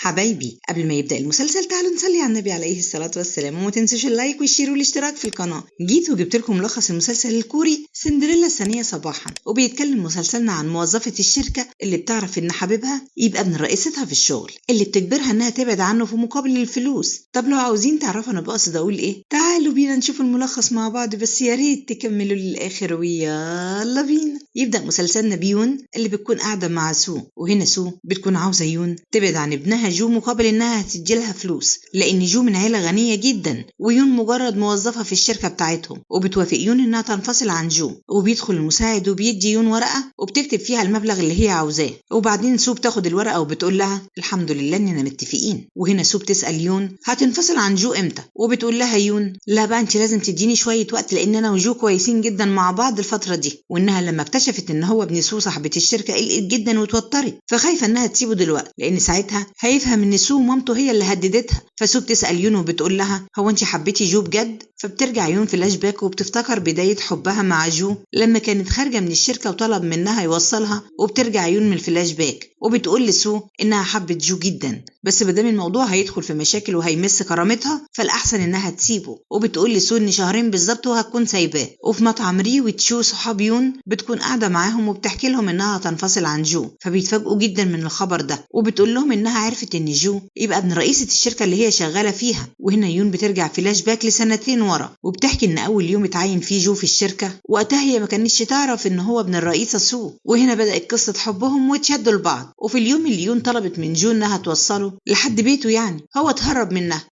حبايبي، قبل ما يبدأ المسلسل تعالوا نصلي على النبي عليه الصلاة والسلام، وما تنسوش اللايك والشير والاشتراك في القناة. جيت وجبت لكم ملخص المسلسل الكوري سندريلا الثانية صباحا، وبيتكلم مسلسلنا عن موظفة الشركة اللي بتعرف ان حبيبها يبقى ابن رئيستها في الشغل، اللي بتجبرها انها تبعد عنه في مقابل الفلوس. طب لو عاوزين تعرفوا انا بقصد اقول ايه، تعالوا بينا نشوف الملخص مع بعض، بس يا ريت تكملوا للاخر ويلا بينا. يبدأ مسلسلنا بيون اللي بتكون قاعدة مع سو، وهنا سو بتكون عاوزة يون تبعد عن ابنها جو مقابل انها هتديلها فلوس، لان جو من عيلة غنية جدا ويون مجرد موظفة في الشركة بتاعتهم. وبتوافق يون انها تنفصل عن جو، وبيدخل المساعد وبيدي يون ورقة وبتكتب فيها المبلغ اللي هي عاوزاه. وبعدين سو بتاخد الورقة وبتقول لها الحمد لله اننا متفقين. وهنا سو بتسأل يون هتنفصل عن جو امتى، وبتقول لها يون لا بقى انت لازم تديني شوية وقت، لان انا وجو كويسين جدا مع بعض الفترة دي. وانها لما اكتشفت ان هو ابن سو صاحبة الشركة قلقت جدا وتوترت، فخايفة انها تسيبه دلوقتي لان ساعتها هيفهم ان سو مامته هي اللي هددتها. فسو بتسأل يون وبتقول لها هو انت حبيتي جو بجد؟ فبترجع يون فلاش باك وبتفتكر بداية حبها مع جو لما كانت خارجة من الشركة وطلب منها يوصلها. وبترجع يون من الفلاش باك وبتقول لسو انها حبت جو جدا، بس بدام الموضوع هيدخل في مشاكل وهيمس كرامتها فالاحسن انها تسيبه. وبتقول لسو ان شهرين بالظبط وهتكون سايباه. وفي مطعم ري وتشو صحاب يون بتكون قاعدة معاهم وبتحكي لهم انها هتنفصل عن جو، فبيتفاجئوا جدا من الخبر ده. وبتقول لهم انها عرفت ان جو يبقى ابن رئيسة الشركة اللي هي شغالة فيها. وهنا يون بترجع فلاش باك لسنتين ورا، وبتحكي ان اول يوم اتعين فيه جو في الشركة وقتها هي ما كانتش تعرف ان هو ابن الرئيسة سو. وهنا بدأت قصة حبهم وتشدوا لبعض. وفي اليوم اللي يون طلبت من جو انها توصله لحد بيته، يعني هو اتهرب منها.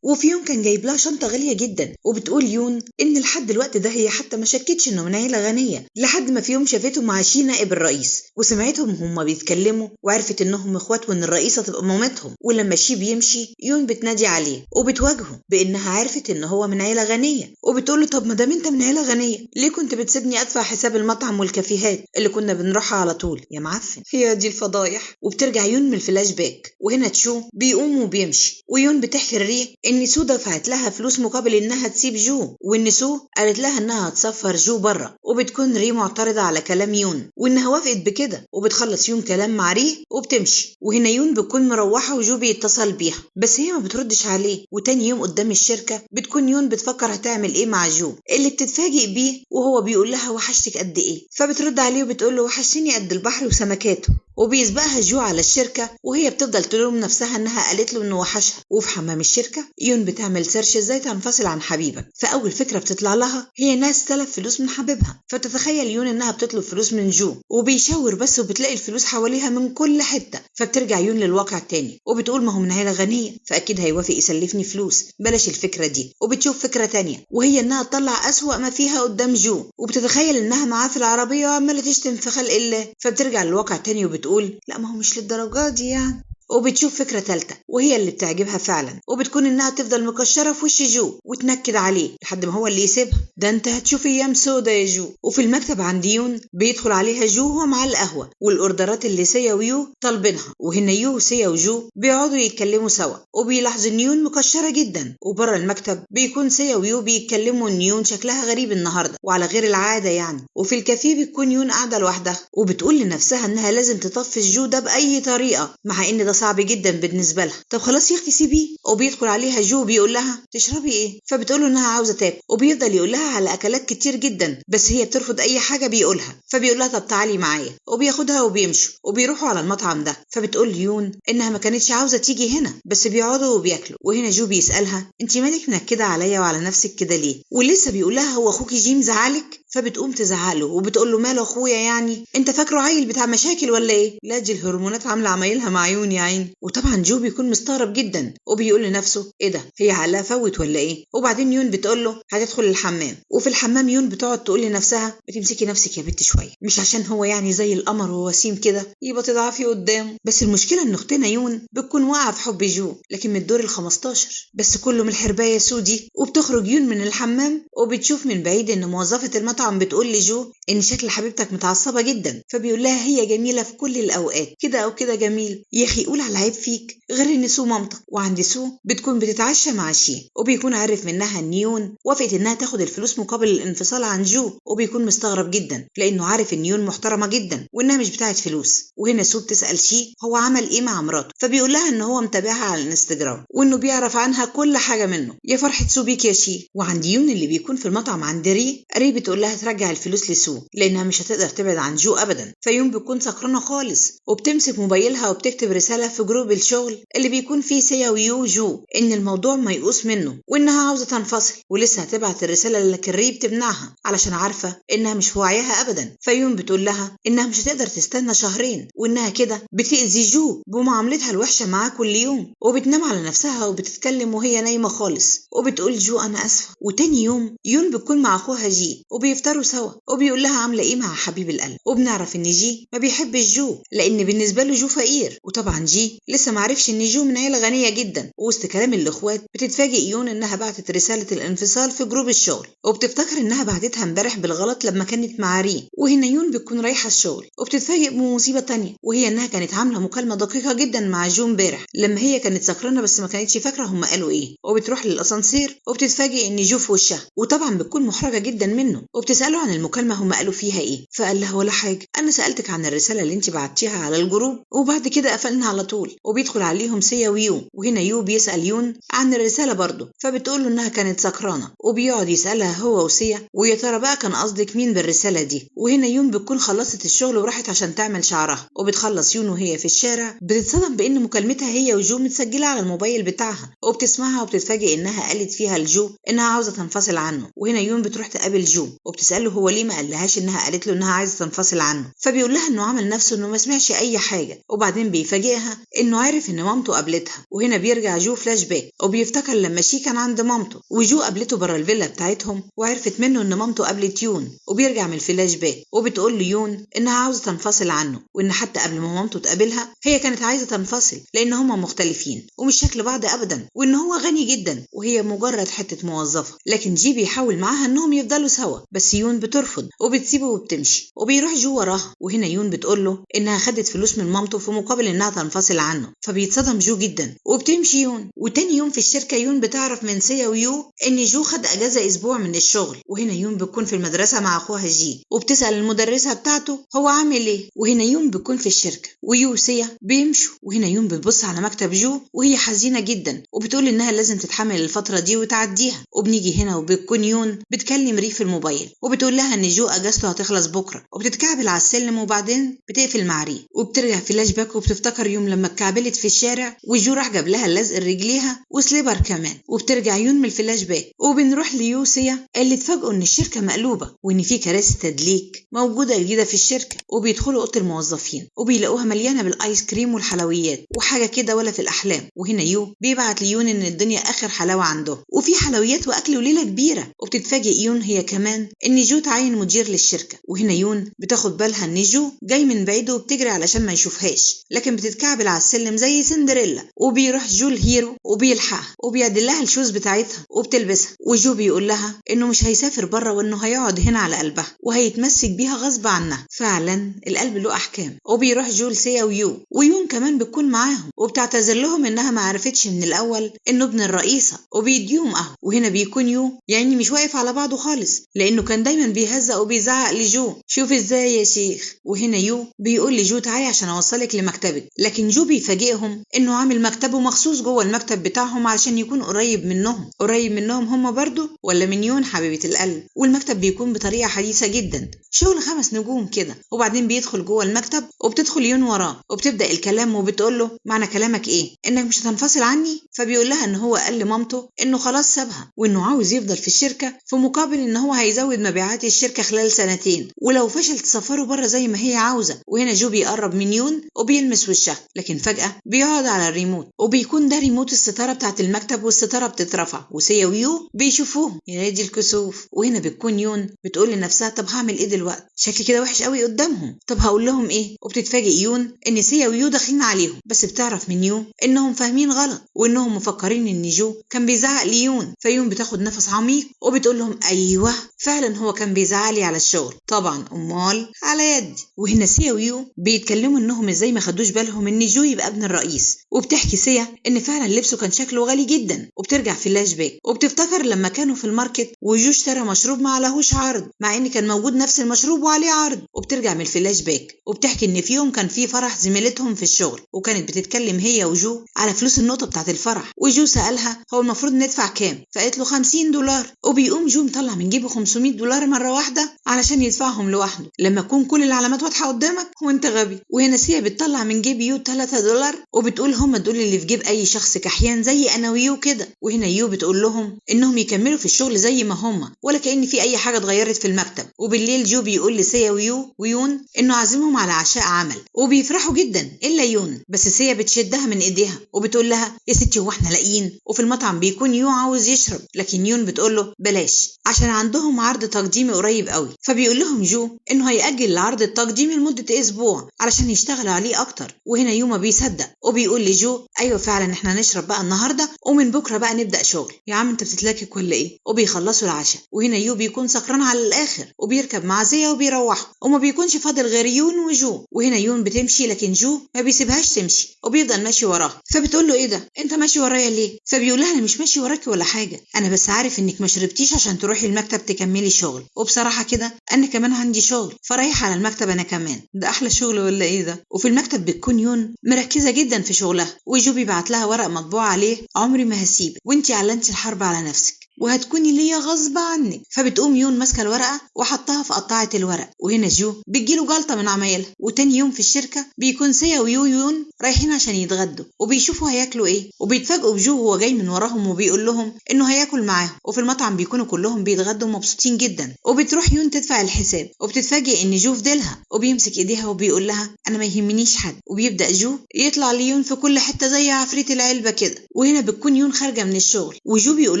وفي يوم كان جايب لها شنطة غالية جدا، وبتقول يون إن لحد الوقت ده هي حتى ما شكتش إنه من عيلة غنية، لحد ما في يوم شافته مع شي نائب الرئيس وسمعتهم هما بيتكلموا وعرفت إنهم إخوات وإن الرئيسة تبقى مامتهم. ولما شي بيمشي يون بتنادي عليه وبتواجهه بإنها عرفت إن هو من عيلة غنية، وبتقول له طب ما دام أنت من عيلة غنية ليه كنت بتسيبني أدفع حساب المطعم والكافيهات اللي كنا بنروحها على طول يا معفن؟ هي دي الفضايح. وبترجع يون من الفلاش باك، وهنا تشو بيقوم وبيمشي، ويون بتحكي لري إن سو دفعت لها فلوس مقابل إنها تسيب جو، وإن سو قالت لها إنها هتسفر جو بره. وبتكون ري معترضة على كلام يون وإنها وافقت بكده، وبتخلص يون كلام مع ري وبتمشي. وهنا يون بتكون مروحة وجو بيتصل بيها بس هي ما بتردش عليه. وتاني يوم قدام الشركة بتكون يون بتفكر هتعمل إيه مع جو اللي بتتفاجئ بيه وهو بيقول لها وحشتك قد إيه، فبترد عليه وبتقول له وحشتني قد البحر وسمكاته. وبيسبقها جو على الشركة وهي بتفضل تلوم نفسها إنها قالت له إنه وحشها. وفي حمام الشركة يون بتعمل سيرش ازاي تنفصل عن حبيبك، فاول فكره بتطلع لها هي ناس تلف فلوس من حبيبها. فتتخيل يون انها بتطلب فلوس من جو وبيشاور بس وبتلاقي الفلوس حواليها من كل حته. فبترجع يون للواقع تاني وبتقول ما هو من عيله غنيه فاكيد هيوافق يسلفني فلوس، بلاش الفكره دي. وبتشوف فكره تانية وهي انها تطلع اسوأ ما فيها قدام جو، وبتتخيل انها معاه في العربيه وعماله تشتم في خلق الله. فبترجع للواقع تاني وبتقول لا ما هو مش للدرجه دي يعني. وبتشوف فكرة تالتة وهي اللي بتعجبها فعلا، وبتكون انها تفضل مكشرة في وش جو وتنكد عليه لحد ما هو اللي يسيبها. ده انت هتشوف ايام سودا يا جو. وفي المكتب عند يون بيدخل عليها جو وهو مع القهوة والاوردرات اللي سيا ويو طالبينها. وهنا يو وسيا وجو بيقعدوا يتكلموا سوا وبيلاحظوا ان يون مكشرة جدا. وبره المكتب بيكون سيا ويو بيتكلموا ان يون شكلها غريب النهاردة وعلى غير العادة يعني. وفي الكافيه بتكون يون قاعدة لوحدها وبتقول لنفسها انها لازم تطفش جو ده بأي طريقة، مع ان ده صعب جدا بالنسبه لها. طب خلاص يا اختي سيبيه. وبيدخل عليها جو بيقول لها تشربي ايه، فبتقول له انها عاوزه تاكل، وبيفضل يقول لها على اكلات كتير جدا بس هي بترفض اي حاجه بيقولها. فبيقول لها طب تعالي معايا، وبياخدها وبيمشوا وبيروحوا على المطعم ده. فبتقول يون انها ما كانتش عاوزه تيجي هنا بس بيقعدوا وبياكلوا. وهنا جو بيسالها انت مالك منكده عليا وعلى نفسك كده ليه، ولسه بيقول لها هو اخوكي جيم زعلك؟ فبتقوم تزعله وبتقول له ماله اخويا يعني، انت فاكره عيل بتاع مشاكل ولا ايه؟ لا دي الهرمونات عامله عمايلها مع عيون يا عين. وطبعا جو بيكون مستغرب جدا وبيقول لنفسه ايه ده، هي عقلها فوت ولا ايه؟ وبعدين يون بتقول له هتدخل الحمام. وفي الحمام يون بتقعد تقول لنفسها بتمسكي نفسك يا بنت شويه، مش عشان هو يعني زي القمر ووسيم كده يبقى تضعفي قدامه. بس المشكله ان اختنا يون بتكون واقعه في حب جو لكن من الدور ال15 بس كله من الحربايه سودي. وبتخرج يون من الحمام وبتشوف من بعيد ان موظفه المطعم بتقول لجو ان شكل حبيبتك متعصبة جدا. فبيقول لها هي جميلة في كل الاوقات، كده او كده جميل. يا اخي قول على عيب فيك، غير ان سو مامتك، وعند سو بتكون بتتعشى مع شي، وبيكون عارف منها ان يون وافقت انها تاخد الفلوس مقابل الانفصال عن جو، وبيكون مستغرب جدا لانه عارف ان يون محترمة جدا وانها مش بتاعت فلوس. وهنا سو بتسأل شي هو عمل ايه مع مراته، فبيقول لها ان هو متابعها على الانستجرام وانه بيعرف عنها كل حاجة منه. يا فرحة سو بيك يا شي. وعند يون اللي بيكون في المطعم عند ري بتقول لها ترجع الفلوس لسو لانها مش هتقدر تبعد عن جو ابدا. فيون بتكون سكرانة خالص وبتمسك موبايلها وبتكتب رسالة في جروب الشغل اللي بيكون فيه سيا ويو جو ان الموضوع ميؤوس منه وانها عاوزة تنفصل، ولسه هتبعت الرسالة لكن ري بتمنعها علشان عارفة انها مش في وعيها ابدا. فيون بتقول لها انها مش هتقدر تستنى شهرين وانها كده بتأذي جو بمعاملتها الوحشة معاه كل يوم، وبتنام على نفسها وبتتكلم وهي نايمة خالص وبتقول جو انا اسفة. وتاني يوم يون بتكون مع اخوها جي وبيفطروا سوا وبيقول لها عاملة ايه مع حبيب القلب، وبنعرف ان جي ما بيحبش جو لان بالنسبة له جو فقير. وطبعا جي لسه معرفش ان جو من عيلة غنية جدا. وسط كلام الاخوات بتتفاجئ يون انها بعتت رسالة الانفصال في جروب الشغل وبتفتكر انها بعتتها امبارح بالغلط لما كانت مع ري. وهنا يون بتكون رايحة الشغل وبتتفاجئ بمصيبة تانية، وهي انها كانت عاملة مكالمة دقيقة جدا مع جو امبارح لما هي كانت سكرانة بس ما كانتش فاكرة هم قالوا ايه. وبتروح للاسانسير وبتتفاجئ ان جو في وشها، وطبعا بتكون محرجة جدا منه وبتسأله عن المكالمة هم قالوا فيها ايه. فقال لها ولا حاجة، انا سألتك عن الرسالة اللي انت بعتيها على الجروب وبعد كده قفلنا على طول. وبيدخل عليهم سيا ويو، وهنا يو بيسأل يون عن الرسالة برضه، فبتقول له انها كانت سكرانة وبيقعد يسألها هو وسيا ويا ترى بقى كان قصدك مين بالرسالة دي. وهنا يون بتكون خلصت الشغل وراحت عشان تعمل شعرها، وبتخلص يون وهي في الشارع بتتصدم بان مكالمتها هي وجو متسجلة على الموبايل بتاعها، وبتسمعها وبتتفاجئ انها قالت فيها لجو انها عاوزة تنفصل عنه. وهنا يون بتروح تقابل جو وبتسأله هو ليه ما قالهاش انها قالت له انها عايزة تنفصل عنه. فبيقول لها انه عمل نفسه انه ما سمعش اي حاجة، وبعدين بيفاجئها انه عارف ان مامته قابلتها. وهنا بيرجع جو فلاش باك وبيفتكر لما شي كان عند مامته وجو قابلته بره الفيلا بتاعتهم وعرفت منه ان مامته قابلت يون. وبيرجع من الفلاش باك وبتقول ليون انها عاوزة تنفصل عنه، وان حتى قبل ما مامته تقابلها هي كانت عايزة تنفصل لان هما مختلفين ومش شكل بعض ابدا، وان هو غني جدا وهي مجرد حتة موظفة. لكن جي بيحاول معاها انهم يفضلوا سوا بس يون بترفض وبتسيبه وبتمشي، وبيروح جو وراها. وهنا يون بتقول له انها خدت فلوس من مامته في مقابل انها تنفصل عنه، فبيتصدم جو جدا وبتمشي يون. وتاني يوم في الشركة يون بتعرف من سيا ويو ان جو خد اجازة اسبوع من الشغل. وهنا يون بتكون في المدرسة مع اخوها جي وبتسأل المدرسة بتاعته هو عامل ايه. وهنا يون بتكون في الشركة ويو وسيا بيمشوا، وهنا يون بتبص على مكتب جو وهي حزينة جدا وبتقول انها لازم تتحمل الفترة دي وتعديها. وبنيجي هنا وبتكون يون بتكلم ري في الموبايل وبتقول لها ان جو اجازته هتخلص بكرة، وبتتكعبل على السلم وبعدين بتقفل مع ري. وبترجع فلاش باك وبتفتكر يوم لما اتكعبلت في الشارع وجو راح جاب لها اللزق رجليها وسليبر كمان. وبترجع يون من الفلاش باك وبنروح ليوسيا اللي اتفاجئوا ان الشركة مقلوبة وان في كراسي تدليك موجودة جديدة في الشركة. وبيدخلوا اوضة الموظفين وبيلاقوها مليانة بالايس كريم والحلويات وحاجة كده ولا في الاحلام. وهنا يو بيبعت ليون ان الدنيا اخر حلاوة عنده وفي حلويات واكل وليلة كبيرة. وبتتفاجئ يون هي كمان ان جو تعين مدير للشركة. وهنا يون بتاخد بالها ان جو جاي من بعيد وبتجري علشان ما يشوفهاش، لكن بتتكعبل على السلم زي سندريلا. وبيروح جو الهيرو وبيلحقها وبيعدل لها الشوز بتاعتها وبتلبسها. وجو بيقول لها انه مش هيسافر بره وانه هيقعد هنا على قلبها وهيتمسك بيها غصب عنها. فعلا القلب له احكام. وبيروح جو لسيا ويون كمان بتكون معاهم وبتعتذر لهم انها ما عرفتش من الاول انه ابن الرئيسة وبيديهم قهوة. وهنا بيكون يو يعني مش واقف على بعضه خالص لانه كان دايما بيهزق وبيزعق لجو شوف ازاي يا شيخ. وهنا يو بيقول لجو تعالي عشان اوصلك لمكتبك، لكن جو بيفاجئهم انه عامل مكتبه مخصوص جوه المكتب بتاعهم علشان يكون قريب منهم هم برضو ولا من يون حبيبة القلب. والمكتب بيكون بطريقة حديثة جدا شغل 5 نجوم كده. وبعدين بيدخل جوه المكتب وبتدخل يون وراه وبتبدأ الكلام وبتقول له معنى كلامك ايه، انك مش هتنفصل عني؟ فبيقول لها ان هو قال لمامته انه خلاص سابها وانه عاوز يفضل في الشركة في مقابل ان هو هيزود مبيعات الشركة خلال 2 ولو فشل تسفره بره زي ما هي عاوزة. وهنا جو بيقرب من يون وبيلمس وشها، لكن فجأة بيقعد على الريموت وبيكون ده ريموت الستارة بتاعت المكتب والستارة بتترفع وسيا ويو بيشوفوهم يا دي الكسوف. وهنا بتكون يون بتقول لنفسها طب هعمل ايه دلوقتي، شكلي كده وحش قوي قدامهم، طب هقول لهم ايه؟ وبتتفاجئ يون ان سيا ويو داخلين عليهم، بس بتعرف من يو انهم فاهمين غلط وانهم مفكرين ان جو كان بيزعق ليون. فيون بتاخد نفس عميق وبتقول لهم ايوه فعلا هو كان بيزعق لي على الشغل. طبعا امال على يدي. وهنا سيا ويو بيتكلموا انهم ازاي ما خدوش بالهم ان جو يبقى ابن الرئيس، وبتحكي سيا ان فعلا لبسه كان شكله غالي جدا، وبترجع فلاش باك وبتفتكر لما كانوا في الماركت وجو اشترى مشروب ما عليهوش عرض مع ان كان موجود نفس المشروب وعليه عرض. وبترجع من الفلاش باك وبتحكي ان في يوم كان في فرح زميلتهم في الشغل، وكانت بتتكلم هي وجو على فلوس النقطه بتاعت الفرح، وجو سالها هو المفروض ندفع كام، فقالت له $50. وبيقوم جو مطلع من جيبه $500 مره واحده علشان يدفعهم لوحده لما تكون كل العلامات واضحه قدامك وانت غبي. وهنا سيا بتطلع من جيب يو $3 وبتقول هم دول اللي في جيب اي شخص كحيان زي انا ويو كده. وهنا يو بتقول لهم انهم يكملوا في الشغل زي ما هم ولا كأن في اي حاجه اتغيرت في المكتب. وبالليل جو بيقول لسيا ويون انه عازمهم على عشاء عمل، وبيفرحوا جدا الا يون. بس سيا بتشدها من ايديها وبتقول لها يا ستي هو احنا لاقيين؟ وفي المطعم بيكون يو عاوز يشرب، لكن يون بتقول له بلاش عشان عندهم عرض تقديمي قريب قوي. فبيقول لهم جو انه هيأجل العرض التقديمي لمده اسبوع علشان يشتغلوا عليه اكتر. وهنا يو ما بيصدق وبيقول لجو ايوه فعلا احنا نشرب بقى النهارده ومن بكره بقى نبدا شغل. يا عم انت بتتلاكك ولا ايه؟ وبيخلصوا العشاء. وهنا يو بيكون سكران على الاخر وبيركب مع زيا وبيروحوا وما بيكونش فاضل غير يون وجو. وهنا يون بتمشي لكن جو ما بيسيبهاش تمشي وبيفضل ماشي وراها. فبتقول له ايه ده انت ماشي ورايا ليه؟ فبيقول لها انا مش ماشي وراكي ولا حاجه، انا بس عارف انك ما شربتيش عشان تروحي المكتب تكملي شغل، وبصراحه كده انا كمان عندي شغل فرايحه على المكتب انا كمان. ده احلى شغل ولا ايه ده؟ وفي المكتب بتكون يون مركزه جدا في شغلها، وجو بيبعت لها ورق مطبوع عليه عمري ما هسيبك وانتي اعلنتي الحرب على نفسك وهتكوني ليا غصب عنك. فبتقوم يون ماسكه الورقه وحطها في قطعه الورق. وهنا جو بتجيله جلطه من عمايلها. وتاني يوم في الشركه بيكون سيا ويون رايحين عشان يتغدوا وبيشوفوا هياكلوا ايه، وبيتفاجئوا بجو وهو جاي من وراهم وبيقول لهم انه هياكل معاهم. وفي المطعم بيكونوا كلهم بيتغدوا مبسوطين جدا. وبتروح يون تدفع الحساب وبتتفاجئ ان جو فضلها وبيمسك ايديها وبيقول لها انا ما يهمنيش حد. وبيبدا جو يطلع ليون في كل حته زي عفريت العلبه كده. وهنا بتكون يون خارجه من الشغل وجو بيقول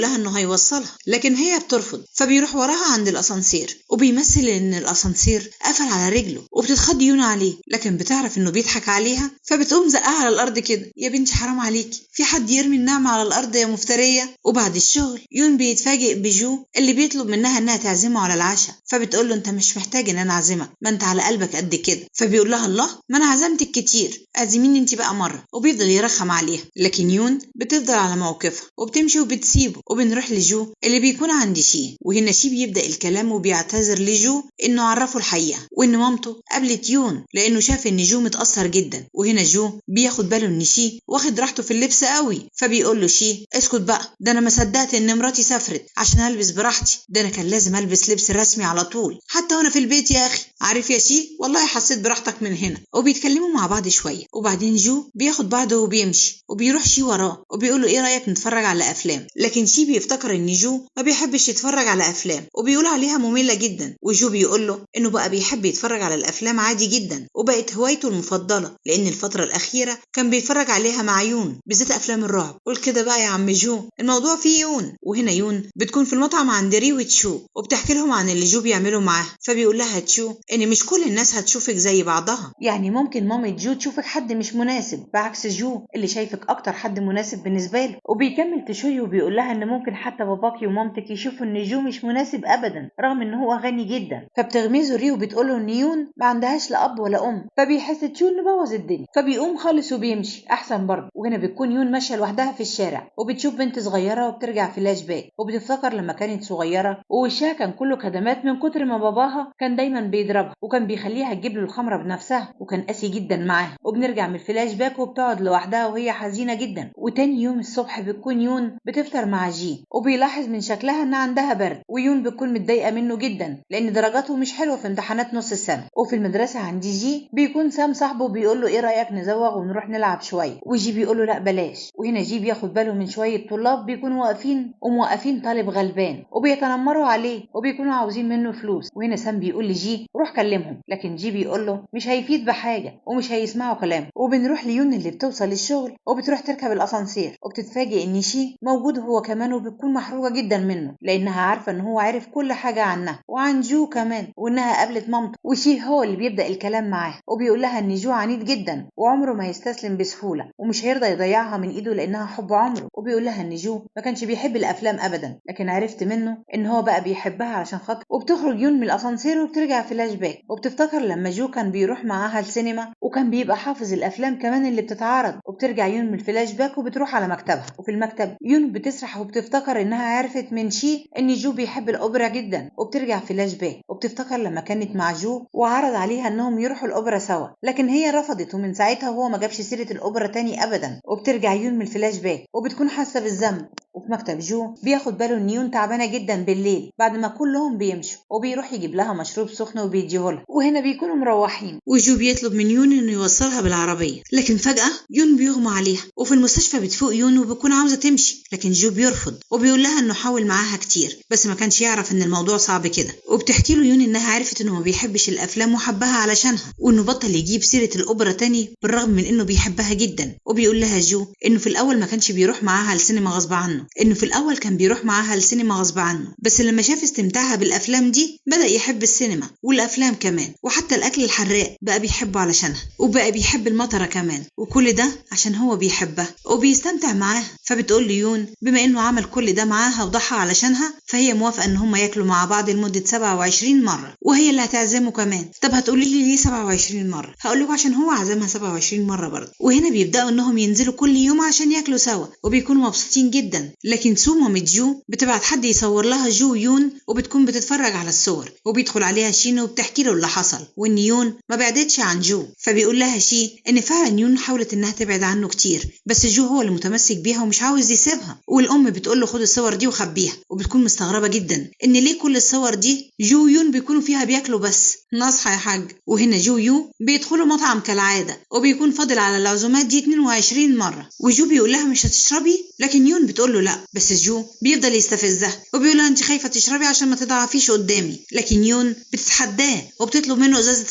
لها انه هيوصلها لكن هي بترفض. فبيروح وراها عند الاسانسير وبيمثل ان الاسانسير قفل على رجله وبتتخض يون عليه، لكن بتعرف انه بيضحك عليها فبتقوم زقها على الارض كده يا بنتي حرام عليكي في حد يرمي النعمه على الارض يا مفتريه. وبعد الشغل يون بيتفاجئ بجو اللي بيطلب منها انها تعزمه على العشاء. فبتقول له انت مش محتاج ان انا اعزمك ما انت على قلبك قد كده. فبيقول لها الله ما انا عزمتك كتير اعزميني انت بقى مره. وبيفضل يرخم عليها لكن يون بتفضل على موقفها وبتمشي وبتسيبه. وبنروح لجو اللي بيكون عند شي. وهنا شي بيبدأ الكلام وبيعتذر لجو انه عرفه الحقيقة وان مامته قابلت يون لانه شاف ان جو متأثر جدا. وهنا جو بياخد باله ان شي واخد راحته في اللبس قوي. فبيقول له شي اسكت بقى ده انا ما صدقت ان مراتي سافرت عشان البس براحتي، ده انا كان لازم البس لبس رسمي على طول حتى وانا في البيت يا اخي. عارف يا شي والله حسيت براحتك من هنا. وبيتكلموا مع بعض شوية وبعدين جو بياخد بعضه وبيمشي وبيروح شي وراه وبيقول له ايه رأيك نتفرج على افلام. لكن شي بيفتكر ان جو ما بيحبش يتفرج على افلام وبيقول عليها مملة جدا. وجو بيقول له انه بقى بيحب يتفرج على الافلام عادي جدا وبقت هوايته المفضلة لان الفترة الاخيرة كان بيتفرج عليها مع يون بالذات افلام الرعب. قول كده بقى يا عم جو الموضوع فيه يون. وهنا يون بتكون في المطعم عند ري وتشو وبتحكي لهم عن اللي جو بيعمله معاه. فبيقول لها تشو ان مش كل الناس هتشوفك زي بعضها، يعني ممكن مامة جو تشوفك حد مش مناسب بعكس جو اللي شايفك اكتر حد مناسب بالنسبة له. وبيكمل تشوي وبيقول لها ان ممكن حتى باباكي ومامتك يشوفوا ان جو مش مناسب ابدا رغم ان هو غني جدا. فبتغمزه ري وبتقوله ان يون ما عندهاش لا اب ولا ام. فبيحس تشو انه بوظ الدنيا فبيقوم خالص وبيمشي احسن برضه. وهنا بتكون يون ماشيه لوحدها في الشارع وبتشوف بنت صغيره وبترجع فلاش باك وبتفتكر لما كانت صغيره ووشها كان كله كدمات من كتر ما باباها كان دايما بيضربها وكان بيخليها تجيب له الخمره بنفسها وكان قاسي جدا معاها. وبنرجع من الفلاش باك وبتقعد لوحدها وهي حزينه جدا. وتاني يوم الصبح بتكون يون بتفطر مع جي وبيلاحظ من شكلها ان عندها برد. ويون بتكون متضايقه منه جدا لان درجاته مش حلوه في امتحانات نص السنه. وفي المدرسه عند جي بيكون سام صاحبه بيقول له ايه رايك نزوغ ونروح نلعب شويه. وجي بيقول له لا بلاش. وهنا جي بياخد باله من شويه طلاب بيكونوا واقفين وموقفين طالب غلبان وبيتنمروا عليه وبيكونوا عاوزين منه فلوس. وهنا سام بيقول لجي روح روح كلمهم. لكن جي بيقول له مش هيفيد بحاجة ومش هيسمعوا كلامه. وبنروح ليون اللي بتوصل للشغل وبتروح تركب الاسانسير، وبتتفاجئ ان شي موجود هو كمان، وبتكون محروقة جدا منه لانها عارفة ان هو عارف كل حاجة عنها وعن جو كمان، وانها قابلت مامته. وشي هو اللي بيبدأ الكلام معاها وبيقول لها ان جو عنيد جدا وعمره ما يستسلم بسهولة ومش هيرضى يضيعها من ايده لانها حب عمره. وبيقول لها ان جو ما كانش بيحب الافلام ابدا، لكن عرفت منه ان هو بقى بيحبها علشان خاطر. وبتخرج يون من الاسانسير وبترجع فلاش باك، وبتفتكر لما جو كان بيروح معاها السينما وكان بيبقى حافظ الافلام كمان اللي بتتعرض. وبترجع يون من الفلاش باك وبتروح على مكتبها، وفي المكتب يون بتسرح وبتفتكر انها عرفت من شي ان جو بيحب الاوبرا جدا. وبترجع فلاش باك وبتفتكر لما كانت مع جو وعرض عليها انهم يروحوا الاوبرا سوا، لكن هي رفضت، ومن ساعتها هو ما جابش سيرة الاوبرا تاني ابدا. وبترجع يون من الفلاش باك وبتكون حاسة بالذنب. وفي مكتب جو بياخد باله ان يون تعبانه جدا بالليل بعد ما كلهم بيمشوا، وبيروح يجيب لها مشروب سخن وبيديهولها. وهنا بيكونوا مروحين وجو بيطلب من يون انه يوصلها بالعربيه، لكن فجاه يون بيغمى عليها، وفي المستشفى بتفوق يون وبتكون عاوزه تمشي، لكن جو بيرفض وبيقول لها انه حاول معاها كتير بس ما كانش يعرف ان الموضوع صعب كده. وبتحكي له يون انها عرفت انه ما بيحبش الافلام وحبها علشانها، وانه بطل يجيب سيره الاوبرا تاني بالرغم من انه بيحبها جدا. وبيقول لها جو انه في الاول ما كانش بيروح معاها السينما غصب عنه، انه في الاول كان بيروح معاها السينما غصب عنه، بس لما شاف استمتاعها بالافلام دي بدأ يحب السينما والافلام كمان، وحتى الاكل الحراق بقى بيحبه علشانها، وبقى بيحب المطره كمان، وكل ده عشان هو بيحبها وبيستمتع معاها. فبتقول ليون بما انه عمل كل ده معاها وضحى علشانها فهي موافقه ان هم ياكلوا مع بعض لمده 27 مره، وهي اللي هتعزمه كمان. طب هتقولي لي ليه 27 مره؟ هقول لكم عشان هو عزمها 27 مره برضه. وهنا بيبداوا انهم ينزلوا كل يوم عشان ياكلوا سوا وبيكونوا مبسوطين جدا. لكن سو مامة جو بتبعت حد يصور لها جو يون، وبتكون بتتفرج على الصور، وبيدخل عليها شين وبتحكي له اللي حصل وان يون ما بعدتش عن جو. فبيقول لها شي ان فعلا يون حاولت انها تبعد عنه كتير، بس جو هو اللي متمسك بيها ومش عاوز يسيبها. والام بتقول له خد الصور دي وخبيها، وبتكون مستغربه جدا ان ليه كل الصور دي جو يون بيكونوا فيها بياكلوا بس. نصحى يا حاج. وهنا جو يون بيدخلوا مطعم كالعاده، وبيكون فاضل على العزومات دي 22 مره، وجو بيقول لها مش هتشربي، لكن يون بتقول له لا، بس جو بيفضل يستفزها وبيقول لها انت خايفه تشربي عشان ما تضعفيش قدامي. لكن يون بتتحداه وبتطلب منه ازازه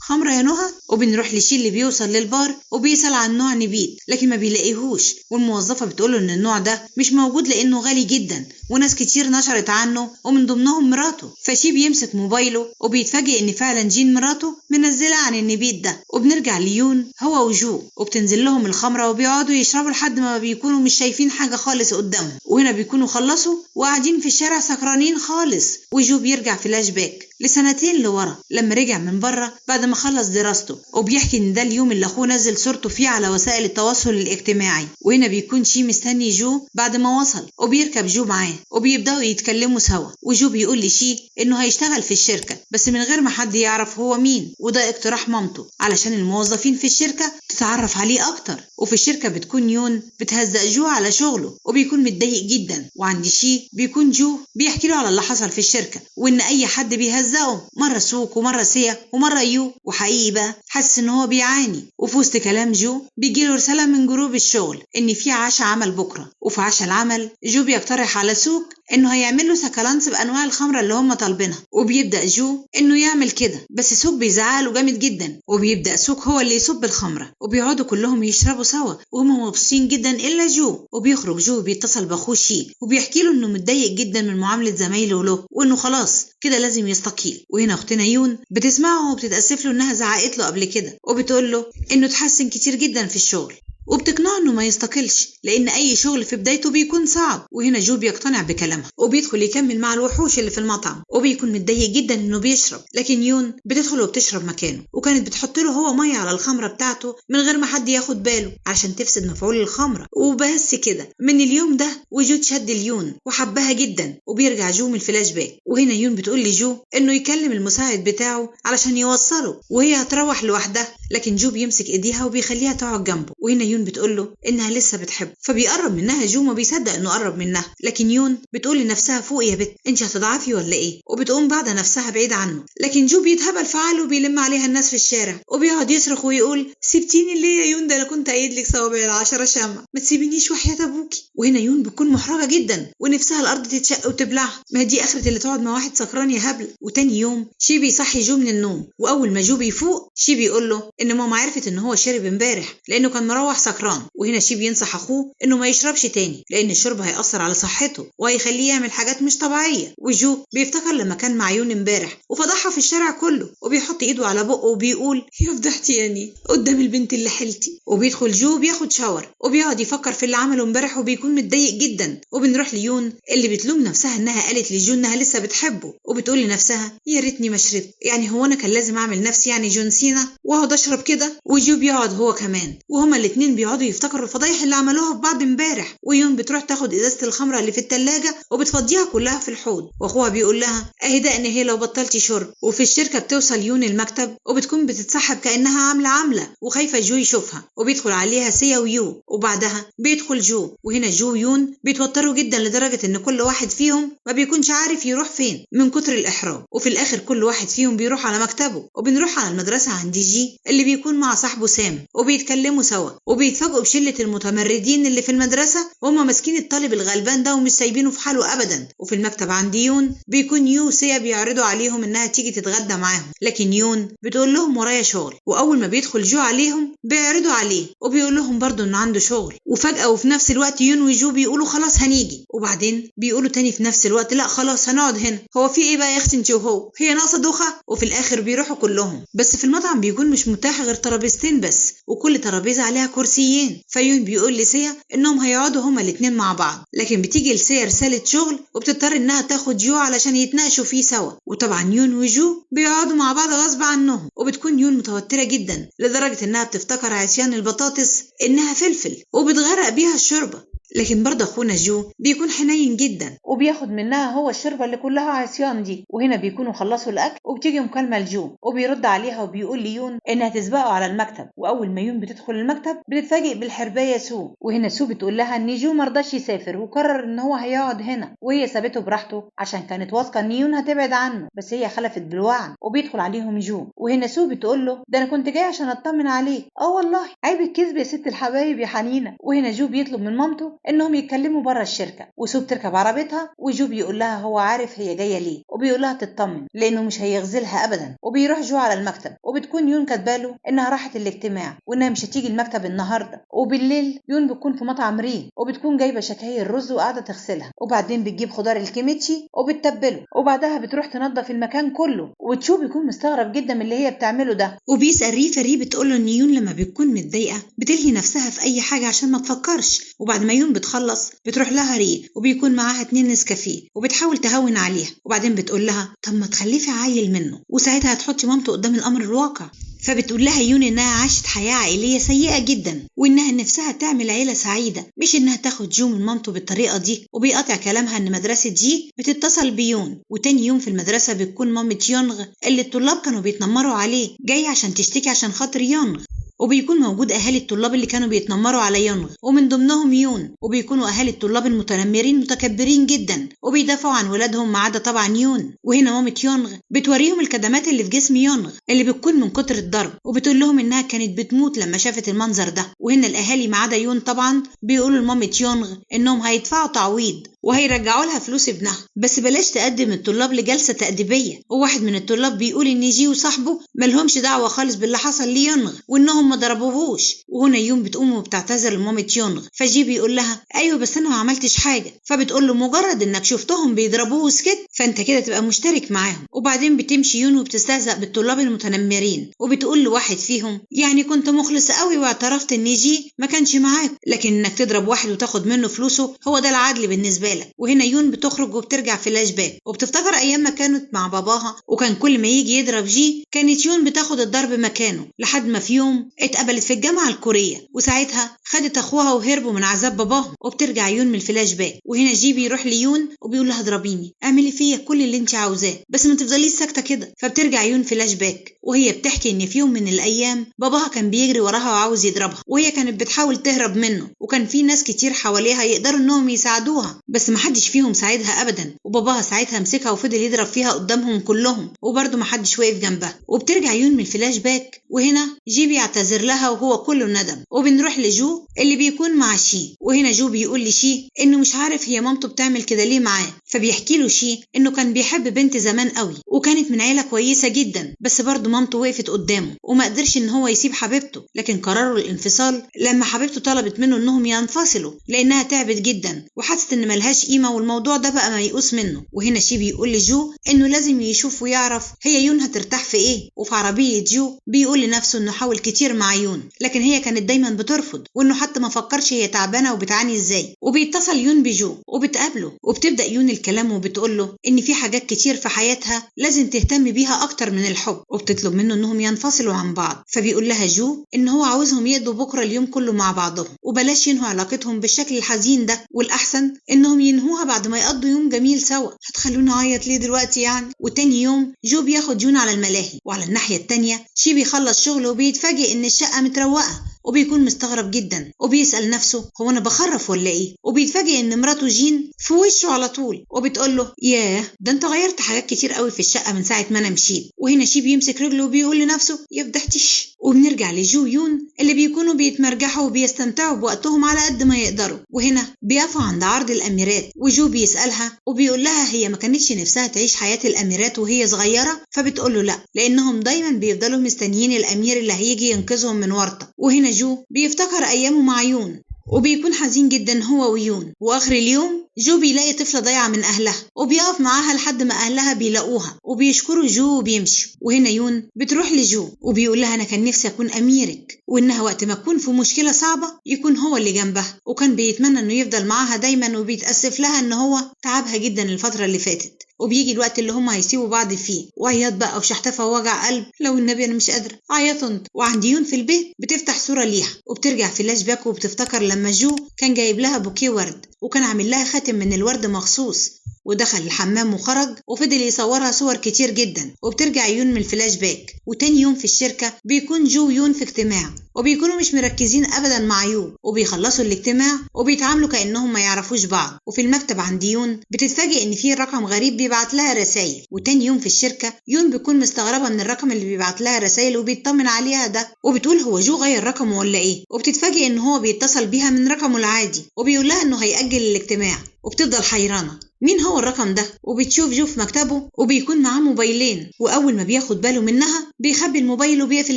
خمره يا نهى. وبنروح لشي اللي بيوصل للبار وبيسال عن نوع نبيت لكن ما بيلاقيهوش، والموظفه بتقول له ان النوع ده مش موجود لانه غالي جدا وناس كتير نشرت عنه ومن ضمنهم مراته. فشي بيمسك موبايله وبيتفاجئ ان فعلا جين مراته منزله عن النبيت ده. وبنرجع ليون هو وجو وبتنزل لهم الخمره وبيقعدوا يشربوا لحد ما بيكونوا مش شايفين حاجه خالص قدامهم. وهنا بيكونوا خلصوا وقاعدين في الشارع سكرانين خالص. وجو بيرجع فلاش باك لسنتين لورا لما رجع من بره بعد ما خلص دراسته، وبيحكي ان ده اليوم اللي اخوه نزل صورته فيه على وسائل التواصل الاجتماعي. وهنا بيكون شي مستني جو بعد ما وصل وبيركب جو معاه وبيبداوا يتكلموا سوا. وجو بيقول لشي انه هيشتغل في الشركه بس من غير ما حد يعرف هو مين، وده اقتراح مامته علشان الموظفين في الشركه تتعرف عليه اكتر. وفي الشركه بتكون يون بتهزق جو على شغله وبيكون متضايق جدا. وعند شي بيكون جو بيحكي له على اللي حصل في الشركه وان اي حد بيهزقه، مره سوك ومره سيا ومره يو، وحقيقي بقى حاسس ان هو بيعاني. وفي وسط كلام جو بيجيله رساله من جروب الشغل ان في عشاء عمل بكره. وفي عشاء العمل جو بيقترح على سوك انه هيعمل له سكالانس بانواع الخمره اللي هم طالبينها، وبيبدا جو انه يعمل كده بس سوك بيزعله جامد جدا، وبيبدا سوك هو اللي يصب الخمره وبيقعدوا كلهم يشربوا سوا وهم مبسوطين جدا الا جو. وبيخرج جو بيتصل باخوه شي وبيحكي له انه متضايق جدا من معامله زمايله له وانه خلاص كده لازم يستقيل. وهنا اختنا يون بتسمعه وبتتاسف له انها زعقت له قبل كده، وبتقول له انه اتحسن كتير جدا في الشغل وبتقنعه انه ما يستقلش لان اي شغل في بدايته بيكون صعب. وهنا جو بيقتنع بكلامها وبيدخل يكمل مع الوحوش اللي في المطعم وبيكون متضايق جدا انه بيشرب، لكن يون بتدخل وبتشرب مكانه وكانت بتحط له هو ميه على الخمره بتاعته من غير ما حد ياخد باله عشان تفسد مفعول الخمره. وبس كده من اليوم ده وجو تشد ليون وحبها جدا. وبيرجع جو من الفلاش باك وهنا يون بتقول لجو انه يكلم المساعد بتاعه علشان يوصله وهي هتروح لوحدها، لكن جو بيمسك ايديها وبيخليها تقعد جنبه. وهنا يون بتقول له انها لسه بتحبه، فبيقرب منها جو ما بيصدق انه قرب منها. لكن يون بتقول لنفسها فوق يا بت، انت هتضعفي ولا ايه؟ وبتقوم بعد نفسها بعيد عنه. لكن جو بيتهبل في عقله وبيلم عليها الناس في الشارع وبيقعد يصرخ ويقول سيبتيني ليه يا يون؟ ده انا كنت قايد لك صوابع ال10 شمع، ما تسيبينيش وحياة ابوكي. وهنا يون بتكون محرجه جدا ونفسها الارض تتشق وتبلعها. ما دي اخرة اللي تقعد مع واحد سكران يا هبل. وتاني يوم شي بيصحي جو من النوم، واول ما جو بيفوق شي بيقول له ان ماما عرفت ان هو شرب امبارح لانه كان مروح سكران. وهنا شي بينصح اخوه انه ما يشربش تاني لان الشرب هيأثر على صحته وهيخليه يعمل حاجات مش طبيعيه. وجو بيفتكر لما كان مع يون امبارح وفضحها في الشارع كله، وبيحط ايده على بقه وبيقول يا فضحتي يعني قدام البنت اللي حلتي. وبيدخل جو بياخد شاور وبيقعد يفكر في اللي عمله امبارح وبيكون متضايق جدا. وبنروح ليون اللي بتلوم نفسها انها قالت لجو انها لسه بتحبه، وبتقول لنفسها يا ريتني ما شربت، يعني هو انا كان لازم اعمل نفسي يعني جون سينا واقعد اشرب كده؟ وجو بيقعد هو كمان، وهما الاتنين بيقعدوا يفتكروا الفضايح اللي عملوها في بعض امبارح. ويون بتروح تاخد ازازه الخمره اللي في التلاجة وبتفضيها كلها في الحوض، واخوها بيقول لها اهي ده ان هي لو بطلتي شرب. وفي الشركه بتوصل يون المكتب وبتكون بتتسحب كانها عامله وخايفه جو يشوفها، وبيدخل عليها سيا ويو وبعدها بيدخل جو. وهنا جو ويون بيتوتروا جدا لدرجه ان كل واحد فيهم ما بيكونش عارف يروح فين من كتر الاحراج. وفي الاخر كل واحد فيهم بيروح على مكتبه، وبنروح على المدرسه عند جي اللي بيكون مع صاحبه سام، وبيتكلموا سوا وبيتفاجئوا بشله المتمردين اللي في المدرسه وهم ماسكين الطالب الغلبان ده ومش سايبينه في حاله ابدا. وفي المكتب عند يون بيكون يو وسيا بيعرضوا عليهم انها تيجي تتغدى معاهم، لكن يون بتقول لهم ورايا شغل. واول ما بيدخل جو عليهم بيعرضوا عليه وبيقول لهم برضه انه عنده شغل. وفجاه وفي نفس الوقت يون وجو بيقولوا خلاص هنيجي، وبعدين بيقولوا تاني في نفس الوقت لا خلاص هنقعد هنا. هو في ايه بقى يا اختي انت وهو؟ هي ناقصه دوخه؟ وفي الاخر بيروحوا كلهم. بس في المطعم بيكون مش متاح غير ترابيزتين بس، وكل ترابيزه عليها كرسيين. فيون بيقول لسيا انهم هيقعدوا هما الاتنين مع بعض، لكن بتيجي لسيا رساله شغل وبتضطر انها تاخد جو علشان يتناقشوا فيه سوا. وطبعا يون وجو بيقعدوا مع بعض غصب عنهم، وبتكون يون متوتره جدا لدرجه انها بتفتكر عصيان البطاطس انها فلفل وبتغرق بيها الشوربه. لكن برضه اخونا جو بيكون حنين جدا وبياخد منها هو الشوربه اللي كلها عصيان دي. وهنا بيكونوا خلصوا الاكل وبتيجي مكالمه لجو وبيرد عليها وبيقول ليون انها تسبقه على المكتب. واول ما يون بتدخل المكتب بتتفاجئ بالحربايه سو. وهنا سو بتقول لها ان جو مرضاش يسافر وقرر ان هو هيقعد هنا، وهي سابته براحته عشان كانت واثقه ان يون هتبعد عنه، بس هي خلفت بالوعد. وبيدخل عليهم جو، وهنا سو بتقول له ده انا كنت جاي عشان اطمن عليك. والله عيب الكذب يا ست الحبايب يا حنينه. وهنا جو بيطلب من مامته انهم يتكلموا بره الشركه، وسو بتركب عربيتها وجو بيقول لها هو عارف هي جايه ليه، وبيقول لها تطمن لانه مش هيغزلها ابدا. وبيروح جو على المكتب، وبتكون يون كاتباله انها راحت الاجتماع وانها مش هتيجي المكتب النهارده. وبالليل يون بتكون في مطعم رين وبتكون جايبه شكاير الرز وقاعده تغسلها، وبعدين بتجيب خضار الكيميتشي وبتتبله، وبعدها بتروح تنظف المكان كله. وتشو بيكون مستغرب جدا من اللي هي بتعمله ده، وبيسأل ري بتقوله ان يون لما بتكون متضايقه بتلهي نفسها في اي حاجه عشان ما تفكرش. وبعد ما يون بتخلص بتروح لها ري وبيكون معاها 2 نسكافيه وبتحاول تهون عليها، وبعدين بتقول لها طب ما تخلفي عيل منه وساعتها هتحطي مامته قدام الامر الواقع. فبتقول لها يون انها عاشت حياه عائليه سيئه جدا وانها نفسها تعمل عيله سعيده مش انها تاخد جو من مامته بالطريقه دي. وبيقطع كلامها ان مدرسه جي بتتصل بيون، وتاني يوم في المدرسه بتكون مامة يونغ اللي الطلاب كانوا بيتنمروا عليه جاي عشان تشتكي عشان خاطر يونغ. وبيكون موجود أهالي الطلاب اللي كانوا بيتنمروا على يونغ ومن ضمنهم يون، وبيكونوا أهالي الطلاب المتنمرين متكبرين جدا وبيدافعوا عن ولادهم ما عدا طبعا يون. وهنا مامة يونغ بتوريهم الكدمات اللي في جسم يونغ اللي بتكون من كتر الضرب، وبتقول لهم إنها كانت بتموت لما شافت المنظر ده. وهنا الأهالي ما عدا يون طبعا بيقولوا لمامة يونغ إنهم هيدفعوا تعويض وهيرجعوا لها فلوس ابنها، بس بلاش تقدم الطلاب لجلسة تأديبية. وواحد من الطلاب بيقول إن جي وصاحبه ملهمش دعوة خالص باللي حصل ليونغ وإنهم ما ضربوهوش. وهنا يون بتقوم وبتعتذر لمامة يونغ، فجي بيقول لها ايوه بس انا ما عملتش حاجه. فبتقول له مجرد انك شفتهم بيضربوه وسكت فانت كده تبقى مشترك معاهم. وبعدين بتمشي يون وبتستهزأ بالطلاب المتنمرين وبتقول لواحد فيهم يعني كنت مخلص قوي واعترفت ان جي ما كانش معاك، لكن انك تضرب واحد وتاخد منه فلوسه هو ده العدل بالنسبه بالك. وهنا يون بتخرج وبترجع فلاش باك وبتفتكر ايام ما كانت مع باباها، وكان كل ما يجي يضرب جي كانت يون بتاخد الضرب مكانه، لحد ما في يوم اتقبلت في الجامعه الكوريه وساعتها خدت اخوها وهربوا من عذاب باباهم. وبترجع يون من الفلاش باك وهنا جي بيروح ليون وبيقول لها اضربيني، اعملي فيا كل اللي انت عاوزاه بس ما تفضليش ساكته كده. فبترجع يون فلاش باك وهي بتحكي ان في يوم من الايام باباها كان بيجري وراها وعاوز يضربها، وهي كانت بتحاول تهرب منه، وكان في ناس كتير حواليها يقدروا انهم يساعدوها بس محدش فيهم ساعدها ابدا. وباباها ساعتها مسكها وفضل يضرب فيها قدامهم كلهم وبرضه محدش واقف جنبها. وبترجع يون من الفلاش باك وهنا جي بيعتذر لها وهو كله ندم. وبنروح لجو اللي بيكون مع شي، وهنا جو بيقول لشي انه مش عارف هي مامته بتعمل كده ليه معاه. فبيحكي له شي انه كان بيحب بنت زمان قوي وكانت من عيله كويسه جدا، بس برضه مامته وقفت قدامه وما قدرش ان هو يسيب حبيبته، لكن قرروا الانفصال لما حبيبته طلبت منه انهم ينفصلوا لانها تعبت جدا وحست ان ملهاش قيمه، والموضوع ده بقى ميؤوس منه. وهنا شي بيقول لجو انه لازم يشوف ويعرف هي يون هترتاح في ايه. وفي عربيه جو بيقول لنفسه انه حاول كتير مع يون لكن هي كانت دايما بترفض، وانه حتى ما فكرش هي تعبانه وبتعاني ازاي. وبيتصل يون بجو وبتقابله وبتبدا يون الكلام وبتقول له ان في حاجات كتير في حياتها لازم تهتم بيها اكتر من الحب، وبتطلب منه انهم ينفصلوا عن بعض. فبيقول لها جو ان هو عاوزهم يقضوا بكره اليوم كله مع بعضهم وبلاش ينهوا علاقتهم بالشكل الحزين ده، والاحسن انهم ينهوها بعد ما يقضوا يوم جميل سوا. هتخلوني اعيط ليه دلوقتي يعني؟ وتاني يوم جو بياخد يون على الملاهي، وعلى الناحيه التانيه شي بيخلص شغله وبيتفاجئ ان الشقه متروقه وبيكون مستغرب جدا وبيسأل نفسه هو أنا بخرف ولا إيه؟ وبيتفاجئ إن مراته جين في وشه على طول وبتقول له ياه ده أنت غيرت حاجات كتير قوي في الشقة من ساعة ما أنا مشيت. وهنا شي بيمسك رجله وبيقول لنفسه يا فضحتش. وبنرجع لجو يون اللي بيكونوا بيتمرجحوا وبيستمتعوا بوقتهم على قد ما يقدروا. وهنا بيقفوا عند عرض الأميرات وجو بيسألها وبيقول لها هي ما كانتش نفسها تعيش حياة الأميرات وهي صغيرة، فبتقول له لا لأنهم دايما بيفضلوا مستنيين الأمير اللي هيجي ينقذهم من ورطة. وهنا جو بيفتكر أيامه مع يون وبيكون حزين جدا هو ويون. واخر اليوم جو بيلاقي طفلة ضايعة من أهلها وبيقف معاها لحد ما أهلها بيلاقوها وبيشكروا جو وبيمشي. وهنا يون بتروح لجو وبيقول لها أنا كان نفسي أكون أميرك، وإنها وقت ما تكون في مشكلة صعبة يكون هو اللي جنبها، وكان بيتمنى إنه يفضل معاها دايما وبيتأسف لها إن هو تعبها جدا الفترة اللي فاتت. وبيجي الوقت اللي هما هيسيبوا بعض فيه وعياط بقى وشحتفة ووجع قلب لو النبي أنا مش قادرة عيط انت. وعند يون في البيت بتفتح صورة ليها وبترجع فلاش باك وبتفتكر لما جو كان جايب لها بوكيه ورد وكان عامل لها خاتم من الورد مخصوص، ودخل الحمام وخرج وفضل يصورها صور كتير جدا. وبترجع يون من الفلاش باك وتاني يوم في الشركة بيكون جو ويون في اجتماع وبيكونوا مش مركزين ابدا مع يون وبيخلصوا الاجتماع وبيتعاملوا كأنهم ما يعرفوش بعض. وفي المكتب عند يون بتتفاجئ ان في رقم غريب بيبعت لها رسائل. وتاني يوم في الشركة يون بيكون مستغربة من الرقم اللي بيبعت لها رسائل وبيطمن عليها ده وبتقول هو جو غير رقمه ولا ايه، وبتتفاجئ ان هو بيتصل بيها من رقمه العادي وبيقول لها انه هيأجل الاجتماع وبتفضل حيرانة مين هو الرقم ده. وبتشوف جو في مكتبه وبيكون معاه موبايلين، واول ما بياخد باله منها بيخبي الموبايل وبيقفل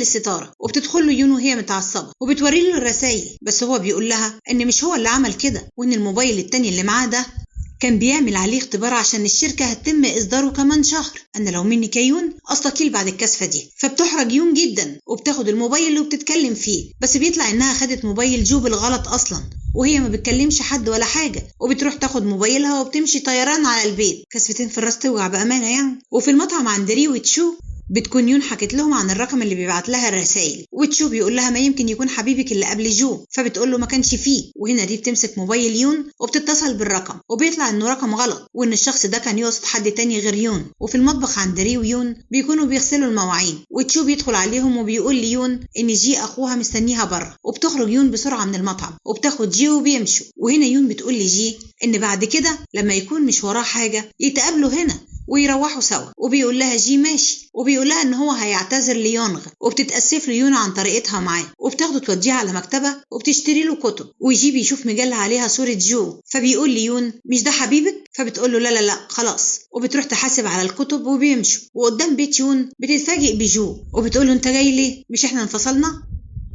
الستاره. وبتدخل له يون وهي متعصبه وبتوري له الرسائل، بس هو بيقول لها ان مش هو اللي عمل كده وان الموبايل التاني اللي معاه ده كان بيعمل عليه اختبار عشان الشركة هتتم إصداره كمان شهر. أنا لو منك يا يون أستقيل بعد الكسفة دي. فبتحرج يون جدا وبتاخد الموبايل وبتتكلم فيه، بس بيطلع إنها خدت موبايل جو بالغلط أصلا وهي ما بتكلمش حد ولا حاجة، وبتروح تاخد موبايلها وبتمشي طيران على البيت. كسفتين في الراس توجع بأمانة يعني. وفي المطعم عند ري وتشو بتكون يون حكت لهم عن الرقم اللي بيبعت لها الرسائل، وتشو بيقول لها ما يمكن يكون حبيبك اللي قبل جو، فبتقول له ما كانش فيه. وهنا دي بتمسك موبايل يون وبتتصل بالرقم وبيطلع انه رقم غلط وان الشخص ده كان يقصد حد تاني غير يون. وفي المطبخ عند ري ويون بيكونوا بيغسلوا المواعين وتشو بيدخل عليهم وبيقول ليون ان جي اخوها مستنيها بره، وبتخرج يون بسرعه من المطعم وبتاخد جي وبيمشوا. وهنا يون بتقول لجي ان بعد كده لما يكون مش وراه حاجه يتقابلوا هنا ويروحوا سوا، وبيقول لها جي ماشي، وبيقول لها ان هو هيعتذر ليونغ، وبتتأسف ليون عن طريقتها معاه وبتاخده توديه على مكتبه وبتشتري له كتب. ويجي بيشوف مجله عليها صوره جو فبيقول ليون مش ده حبيبك؟ فبتقول له لا لا لا خلاص، وبتروح تحاسب على الكتب وبيمشوا. وقدام بيت يون بتتفاجئ بجو وبتقول له انت جاي ليه؟ مش احنا انفصلنا؟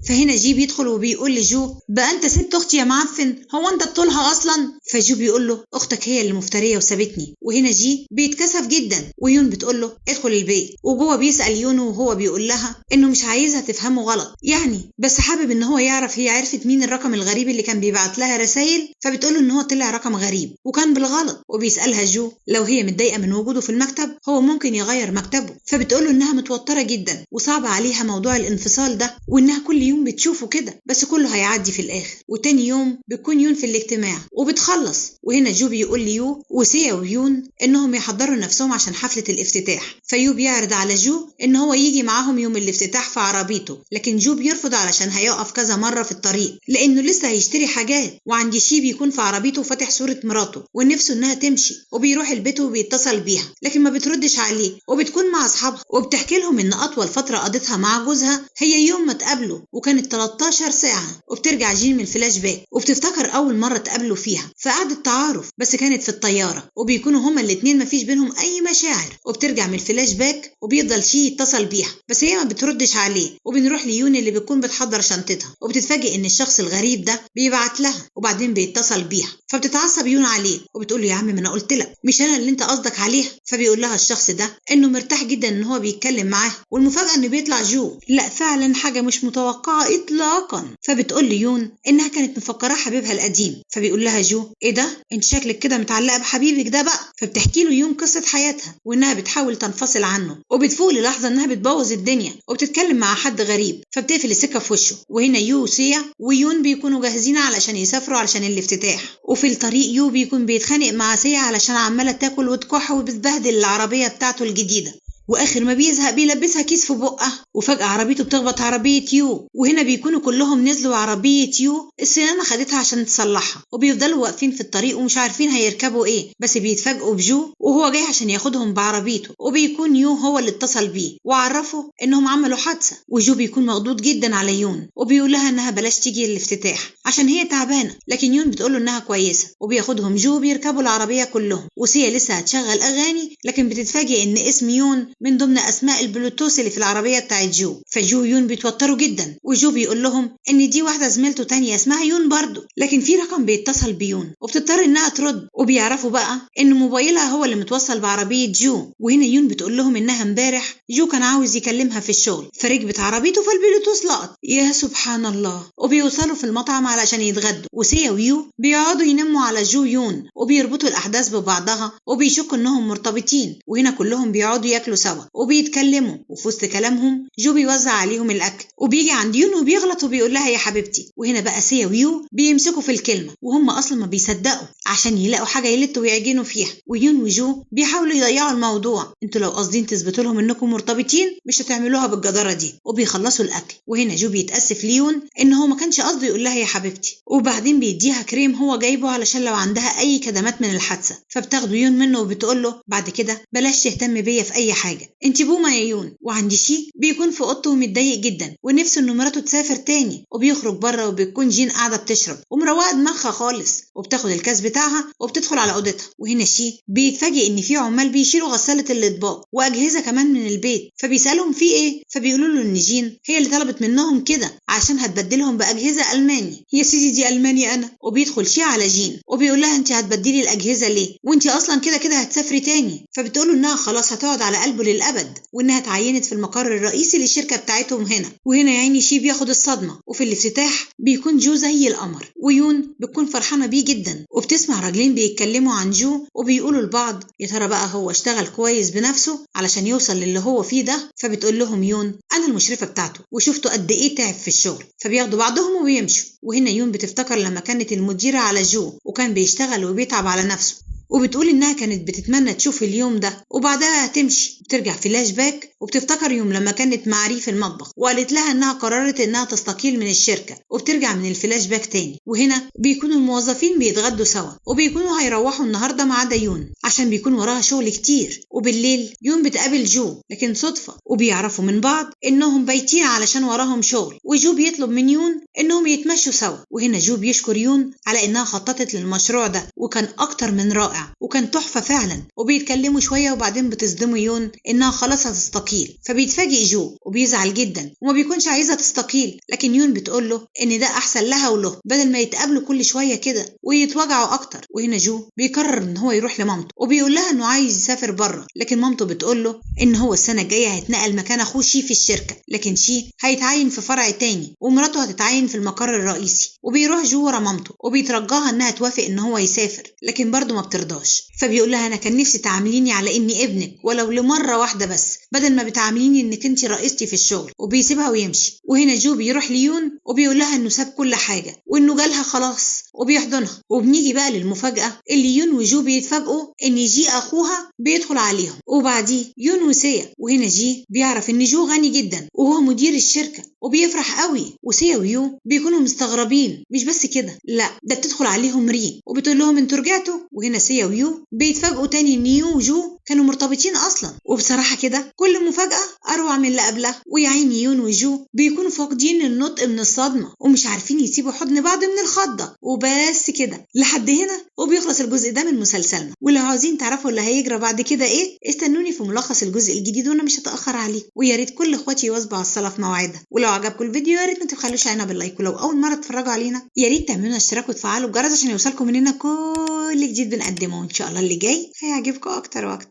فهنا جي بيدخل وبيقول لجو بقى انت سبت اختي يا معفن، هو انت بطولها اصلا؟ فجو بيقول له اختك هي اللي مفتريه وسابتني. وهنا جي بيتكسف جدا ويون بتقول له ادخل البيت، وجوه بيسال يون وهو بيقول لها انه مش عايزها تفهمه غلط يعني، بس حابب ان هو يعرف هي عرفت مين الرقم الغريب اللي كان بيبعت لها رسائل. فبتقول له ان هو طلع رقم غريب وكان بالغلط. وبيسالها جو لو هي متضايقه من وجوده في المكتب هو ممكن يغير مكتبه. فبتقول له انها متوتره جدا وصعب عليها موضوع الانفصال ده، وانها كل يوم بتشوفه كده بس كله هيعدي في الاخر. وتاني يوم بيكون يون في الاجتماع وبتخلص. وهنا جو بيقول ليو وسيا ويون انهم يحضروا نفسهم عشان حفله الافتتاح. فيو بيعرض على جو ان هو يجي معاهم يوم الافتتاح في عربيته، لكن جو بيرفض علشان هيقف كذا مره في الطريق لانه لسه هيشتري حاجات. وعند شي بيكون في عربيته وفاتح صوره مراته ونفسه انها تمشي، وبيروح البيت وبيتصل بيها لكن ما بتردش عليه، وبتكون مع اصحابها وبتحكي لهم ان اطول فتره قضتها مع جوزها هي يوم ما اتقابلوا وكانت 13 ساعه. وبترجع جين من الفلاش باك وبتفتكر اول مره اتقابلوا فيها في قعده تعارف بس كانت في الطياره، وبيكونوا هما الاتنين مفيش بينهم اي مشاعر. وبترجع من الفلاش باك وبيفضل شي يتصل بيها بس هي ما بتردش عليه. وبنروح ليون اللي بتكون بتحضر شنطتها وبتتفاجئ ان الشخص الغريب ده بيبعت لها وبعدين بيتصل بيها. فبتتعصب يون عليه وبتقول له يا عم ما انا قلت لك مش انا اللي انت قصدك عليها. فبيقول لها الشخص ده انه مرتاح جدا ان هو بيتكلم معاه، والمفاجاه انه بيطلع جو. لا فعلا حاجه مش متوقعه اطلاقا. فبتقول ليون انها كانت مفكراه حبيبها القديم. فبيقول لها جو ايه ده انت شكلك كده متعلقه بحبيبك ده بقى. فبتحكي له يون قصه حياتها وانها بتحاول تنفصل عنه، وبتفوق للحظه انها بتبوظ الدنيا وبتتكلم مع حد غريب فبتقفل السكه في وشه. وهنا يو وسيا ويون بيكونوا جاهزين علشان يسافروا علشان الافتتاح، وفي الطريق يو بيكون بيتخانق مع سيا علشان عماله تاكل وتكح وبتبهدل العربيه بتاعته الجديده. واخر ما بيزهق بيلبسها كيس في بقها، وفجاه عربيته بتخبط عربيه يو. وهنا بيكونوا كلهم نزلوا عربيه يو الصيانه خدتها عشان تصلحها، وبيفضلوا واقفين في الطريق ومش عارفين هيركبوا ايه، بس بيتفاجئوا بجو وهو جاي عشان ياخدهم بعربيته. وبيكون يو هو اللي اتصل بيه وعرفه انهم عملوا حادثه. وجو بيكون مخضوض جدا على يون وبيقول لها انها بلاش تيجي الافتتاح عشان هي تعبانه، لكن يون بتقول له انها كويسه. وبياخدهم جو بيركبوا العربيه كلهم، وسيا لسه هتشغل اغاني لكن بتتفاجئ ان اسم يون من ضمن اسماء البلوتوث اللي في العربيه بتاعت جو. فجو ويون بيتوتروا جدا، وجو بيقول لهم ان دي واحده زميلته تانية اسمها يون برضه، لكن في رقم بيتصل بيون وبتضطر انها ترد. وبيعرفوا بقى ان موبايلها هو اللي متوصل بعربيه جو. وهنا يون بتقول لهم انها امبارح جو كان عاوز يكلمها في الشغل فركبت عربيته فالبلوتوث لقط. يا سبحان الله. وبيوصلوا في المطعم علشان يتغدوا، وسيا ويو بيقعدوا ينموا على جو يون وبيربطوا الاحداث ببعضها وبيشكوا انهم مرتبطين. وهنا كلهم بيقعدوا ياكلوا سوا وبيتكلموا، وفي وسط كلامهم جو بيوزع عليهم الاكل وبيجي عند يون وبيغلط وبيقول لها يا حبيبتي. وهنا بقى سيا ويو بيمسكوا في الكلمه وهم اصلا ما بيصدقوا عشان يلاقوا حاجه يلتوا ويعجنوا فيها. ويون وجو بيحاولوا يضيعوا الموضوع، انتوا لو قاصدين تثبتوا لهم انكم مرتبطين مش هتعملوها بالجداره دي. وبيخلصوا الاكل، وهنا جو بيتاسف ليون ان هو ما كانش قصده يقول لها يا حبيبتي، وبعدين بيديها كريم هو جايبه علشان لو عندها اي كدمات من الحادثه. فبتاخده يون منه وبتقول له بعد كده بلاش تهتم بيا في اي حاجه، انت بومه يا يون. وعند شي بيكون في اوضته ومتضايق جدا ونفسه ان مراته تسافر تاني، وبيخرج بره وبتكون جين قاعده بتشرب ومروقه دماغها خالص، وبتاخد الكاس بتاعها وبتدخل على اوضتها. وهنا شي بيتفاجئ ان في عمال بيشيلوا غساله الاطباق واجهزه كمان من البيت. فبيسالهم في ايه، فبيقولوا له ان جين هي اللي طلبت منهم كده عشان هتبدلهم باجهزه الماني. يا سيدي دي الماني انا. وبيدخل شي على جين وبيقول لها انت هتبدلي الاجهزه ليه وانت اصلا كده كده هتسافري تاني. فبتقول له انها خلاص هتقعد على قلبه للابد وانها اتعينت في المقر الرئيسي للشركه بتاعتهم هنا. وهنا يعني شي بياخد الصدمه. وفي الافتتاح بيكون جو زي القمر، ويون بتكون فرحانه بيه جدا وبتسمع راجلين بيتكلموا عن جو وبيقولوا لبعض يا ترى بقى هو اشتغل كويس بنفسه علشان يوصل للي هو فيه ده. فبتقول لهم يون انا المشرفه بتاعته وشفتوا قد ايه تعب في الشغل. فبياخدوا بعضهم وبيمشوا. وهنا يون بتفتكر لما كانت المديره على جو وكان بيشتغل وبيتعب على نفسه، وبتقول انها كانت بتتمنى تشوف اليوم ده وبعدها هتمشي. بترجع فلاش باك وبتفتكر يوم لما كانت مع ري في المطبخ وقالت لها انها قررت انها تستقيل من الشركه. وبترجع من الفلاش باك تاني، وهنا بيكونوا الموظفين بيتغدوا سوا وبيكونوا هيروحوا النهارده ما عدا يون عشان بيكون وراها شغل كتير. وبالليل يون بتقابل جو لكن صدفه، وبيعرفوا من بعض انهم بايتين علشان وراهم شغل. وجو بيطلب من يون انهم يتمشوا سوا. وهنا جو بيشكر يون على انها خططت للمشروع ده وكان اكتر من رائع وكان تحفه فعلا. وبيتكلموا شويه وبعدين بتصدموا يون انها خلاص هتستقيل تستقيل. فبيتفاجئ جو وبيزعل جدا وما بيكونش عايزها تستقيل، لكن يون بتقول له ان ده احسن لها وله بدل ما يتقابلوا كل شويه كده ويتوجعوا اكتر. وهنا جو بيقرر ان هو يروح لمامته وبيقول لها انه عايز يسافر بره، لكن مامته بتقول له ان هو السنه الجايه هيتنقل مكان اخوه شي في الشركه، لكن شي هيتعين في فرع تاني ومراته هتتعين في المقر الرئيسي. وبيروح جو ورا مامته وبيترجاها انها توافق ان هو يسافر، لكن برضه ما بترضاش. فبيقول لها انا كان نفسي تعامليني على اني ابنك ولو لمره واحده بس، بدل ما بتعامليني انك انت رئيستي في الشغل. وبيسيبها ويمشي. وهنا جو بيروح ليون وبيقول لها انه ساب كل حاجه وانه جالها خلاص وبيحضنها. وبنيجي بقى للمفاجاه اللي يون وجو بيتفاجئوا ان جي اخوها بيدخل عليهم، وبعديه يون وسيا. وهنا جي بيعرف ان جو غني جدا وهو مدير الشركه وبيفرح قوي، وسيا ويو بيكونوا مستغربين. مش بس كده، لا ده بتدخل عليهم ري وبتقول لهم انتوا رجعتوا. وهنا سيا ويو بيتفاجئوا تاني ان يو وجو كانوا مرتبطين اصلا. وبصراحه كده كل مفاجاه اروع من اللي قبلها. ويا عيني يون وجو بيكونوا فاقدين النطق من الصدمه ومش عارفين يسيبوا حضن بعض من الخضه. وبس كده لحد هنا وبيخلص الجزء ده من مسلسلنا. ولو عاوزين تعرفوا اللي هيجرى بعد كده ايه، استنوني في ملخص الجزء الجديد وانا مش هتاخر عليه. ويا ريت كل اخواتي يواظبوا على الصلاه في موعدها. ولو عجبكم الفيديو يا ريت ما تبخلوش علينا باللايك، ولو اول مره تتفرجوا علينا يا ريت تعملوا اشتراك وتفعلوا الجرس عشان يوصلكم مننا كل جديد بنقدمه، وان شاء الله اللي جاي هيعجبكم اكتر واكتر.